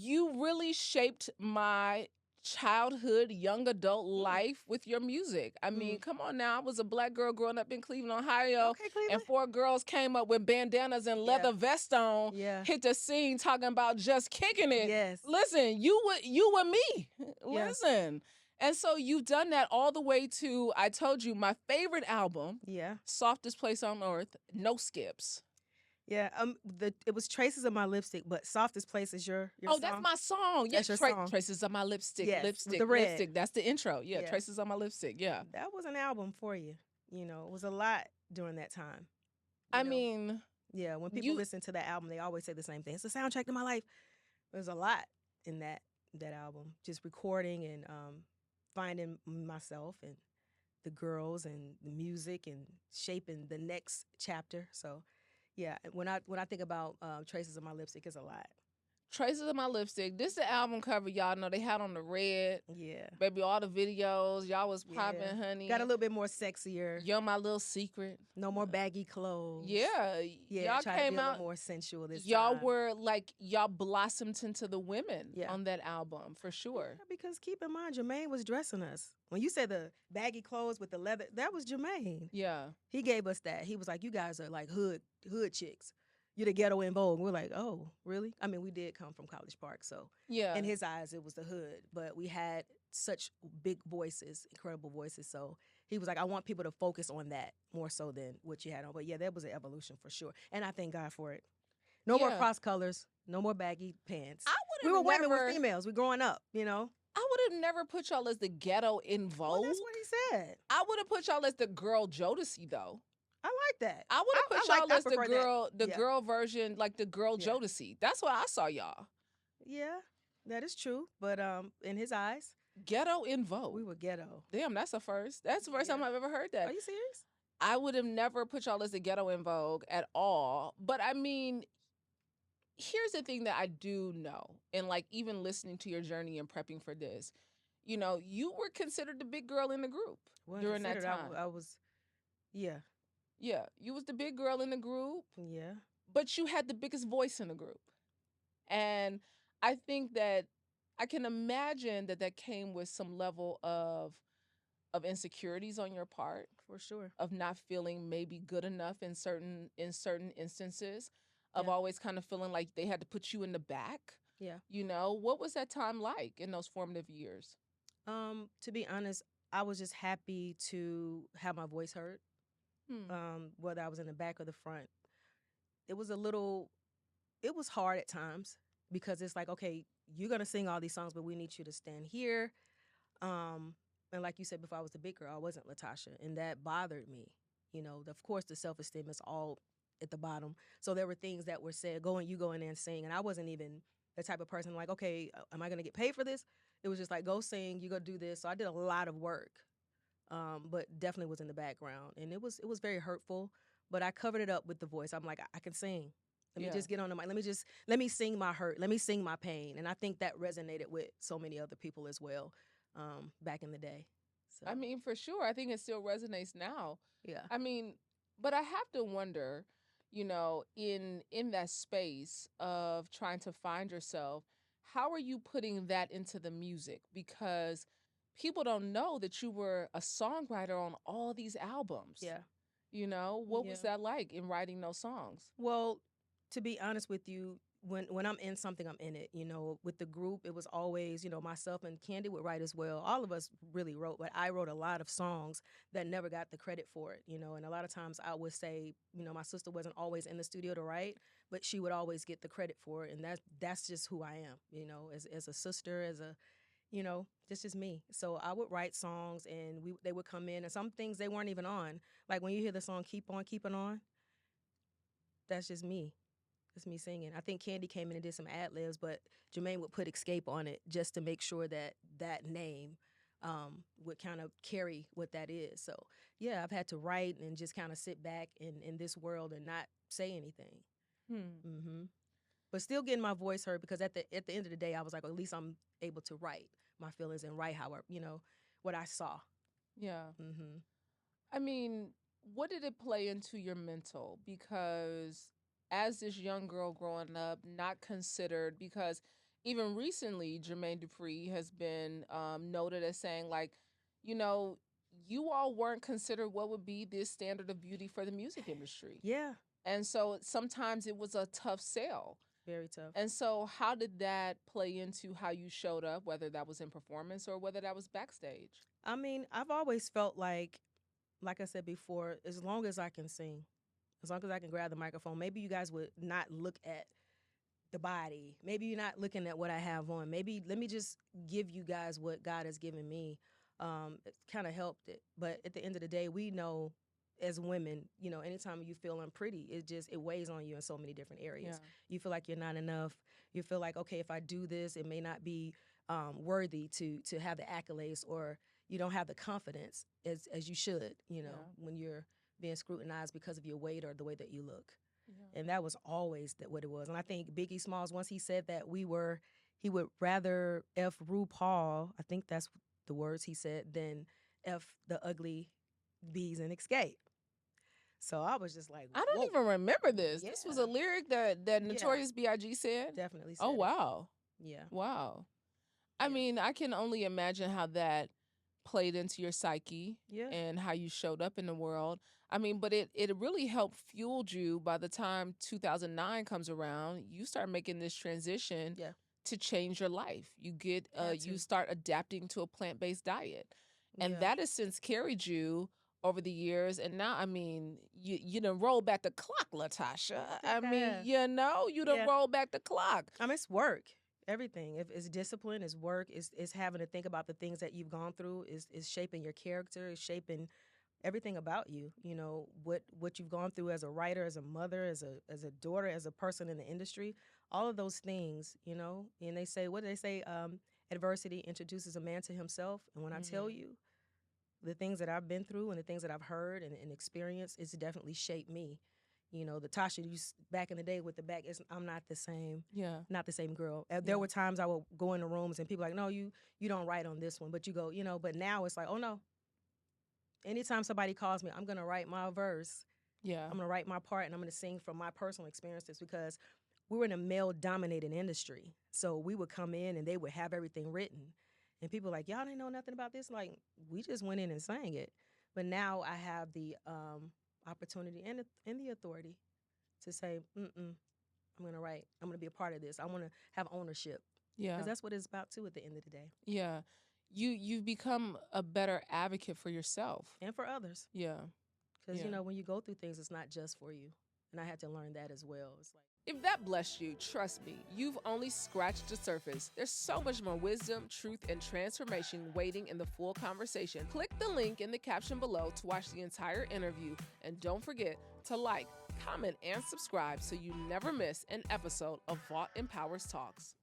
you really shaped my childhood, young adult life with your music. I mean, come on now. I was a black girl growing up in Cleveland, Ohio, Okay, Cleveland. and 4 girls came up with bandanas and leather vests on, hit the scene talking about just kicking it. Yes. Listen, you were me. Listen. And so you've done that all the way to, I told you, my favorite album, Softest Place on Earth, no skips. Yeah, it was Traces of My Lipstick, but Softest Place is your Oh, song? that's my song. That's your song. Traces of My Lipstick, Yes, lipstick, with the red. lipstick. That's the intro. Yeah, Traces of My Lipstick. Yeah. That was an album for you. You know, it was a lot during that time. I mean, yeah, when people listen to that album, they always say the same thing. It's a soundtrack to my life. There's a lot in that album. Just recording and finding myself and the girls and the music and shaping the next chapter. So, yeah, when I think about Traces of My Lipstick, it's a lot. Traces of My Lipstick. This is the album cover, y'all know they had on the red. Yeah. Baby, all the videos. Y'all was popping, honey. Got a little bit more sexier. You're My Little Secret. No more baggy clothes. Yeah. Y'all came out more sensual this y'all time. Were like, y'all blossomed into the women on that album, for sure. Yeah, because keep in mind, Jermaine was dressing us. When you said the baggy clothes with the leather, that was Jermaine. Yeah. He gave us that. He was like, you guys are like hood chicks. You're the ghetto in Vogue. We're like, oh, really? I mean, we did come from College Park, so in his eyes, it was the hood. But we had such big voices, incredible voices. So he was like, I want people to focus on that more so than what you had on. But yeah, that was an evolution for sure. And I thank God for it. No more cross colors, no more baggy pants. We were women with females. We're growing up, you know? I would have never put y'all as the ghetto in Vogue. Well, that's what he said. I would have put y'all as the girl Jodeci, though. I like that. I would have put y'all as the girl version, like the girl Jodeci. That's why I saw y'all. Yeah, that is true. But in his eyes, ghetto in Vogue. We were ghetto. Damn, that's the first. That's the first time I've ever heard that. Are you serious? I would have never put y'all as the ghetto in Vogue at all. But I mean, here's the thing that I do know, and like even listening to your journey and prepping for this, you know, you were considered the big girl in the group during that time. I was, yeah. Yeah, you was the big girl in the group. Yeah. But you had the biggest voice in the group. And I think that I can imagine that came with some level of insecurities on your part. For sure. Of not feeling maybe good enough in certain instances. Of always kind of feeling like they had to put you in the back. Yeah. You know, what was that time like in those formative years? To be honest, I was just happy to have my voice heard. Whether I was in the back or the front. It was hard at times because it's like, okay, you're going to sing all these songs, but we need you to stand here. And like you said before, I was the big girl. I wasn't LaTocha. And that bothered me. You know, of course, the self-esteem is all at the bottom. So there were things that were said, go in there and sing. And I wasn't even the type of person like, okay, am I going to get paid for this? It was just like, go sing, you go do this. So I did a lot of work. But definitely was in the background, and it was very hurtful. But I covered it up with the voice. I'm like, I can sing. Let me just get on the mic. Let me sing my hurt. Let me sing my pain. And I think that resonated with so many other people as well, back in the day. So. I mean, for sure. I think it still resonates now. Yeah. I mean, but I have to wonder, you know, in that space of trying to find yourself, how are you putting that into the music? Because people don't know that you were a songwriter on all these albums. Yeah. You know, what was that like in writing those songs? Well, to be honest with you, when I'm in something, I'm in it. You know, with the group, it was always, you know, myself and Candy would write as well. All of us really wrote, but I wrote a lot of songs that never got the credit for it, you know. And a lot of times I would say, you know, my sister wasn't always in the studio to write, but she would always get the credit for it. And that's just who I am, you know, as a sister, as a, you know, this is me. So I would write songs and they would come in and some things they weren't even on. Like when you hear the song Keep On Keeping On, that's just me. That's me singing. I think Candy came in and did some ad-libs, but Jermaine would put Xscape on it just to make sure that name would kind of carry what that is. So yeah, I've had to write and just kind of sit back in this world and not say anything. Mm-hmm. But still getting my voice heard because at the end of the day, I was like, well, at least I'm able to write my feelings and write how you know, what I saw. Yeah. Mm-hmm. I mean, what did it play into your mental? Because as this young girl growing up, not considered, because even recently, Jermaine Dupri has been noted as saying, like, you know, you all weren't considered what would be the standard of beauty for the music industry. Yeah, And so sometimes it was a tough sell. very tough. And so, how did that play into how you showed up, whether that was in performance or whether that was backstage? I mean, I've always felt like I said before, as long as I can sing, as long as I can grab the microphone, maybe you guys would not look at the body. Maybe you're not looking at what I have on. Maybe let me just give you guys what God has given me. It kind of helped it. But at the end of the day, we know as women, you know, anytime you feel unpretty, it weighs on you in so many different areas. Yeah. You feel like you're not enough. You feel like, okay, if I do this, it may not be worthy to have the accolades, or you don't have the confidence as you should, you know, Yeah. when you're being scrutinized because of your weight or the way that you look. Yeah. And that was always what it was. And I think Biggie Smalls, once he said that he would rather F RuPaul, I think that's the words he said, than F the ugly bees in Xscape. So I was just like, I don't whoa. even remember this. Yeah. This was a lyric that Yeah. Notorious B.I.G. said. Definitely said Oh it. wow, Yeah. wow. I Yeah. mean, I can only imagine how that played into your psyche Yeah. and how you showed up in the world. I mean, but it really helped fueled you by the time 2009 comes around. You start making this transition Yeah. to change your life. You get Had to. you start adapting to a plant-based diet. And Yeah. that has since carried you over the years. And now, I mean, you done roll back the clock, LaTocha. I mean, you know, you done Yeah. roll back the clock. I mean, it's work. Everything. If it's discipline, it's work. It's having to think about the things that you've gone through. Is shaping your character. Is shaping everything about you. You know what you've gone through as a writer, as a mother, as a daughter, as a person in the industry. All of those things. You know. And they say, what do they say? Adversity introduces a man to himself. And when I tell Mhm. you, the things that I've been through and the things that I've heard and experienced, it's definitely shaped me. You know, the Tasha back in the day with the back, I'm not the same. Yeah. Not the same girl. There Yeah. were times I would go into rooms and people like, no, you don't write on this one, but you go, you know. But now it's like, oh no. Anytime somebody calls me, I'm gonna write my verse. Yeah. I'm gonna write my part, and I'm gonna sing from my personal experiences, because we were in a male-dominated industry. So we would come in and they would have everything written, and people were like, y'all didn't know nothing about this. Like, we just went in and sang it. But now I have the opportunity and the authority to say, I'm gonna write. I'm gonna be a part of this. I want to have ownership, Yeah. because that's what it's about too. At the end of the day, Yeah. You've become a better advocate for yourself. and for others, Yeah. because Yeah. you know, when you go through things, it's not just for you. And I had to learn that as well. It's like, If that blessed you, trust me, you've only scratched the surface. There's so much more wisdom, truth, and transformation waiting in the full conversation. Click the link in the caption below to watch the entire interview, and don't forget to like, comment, and subscribe so you never miss an episode of Vault Empowers Talks.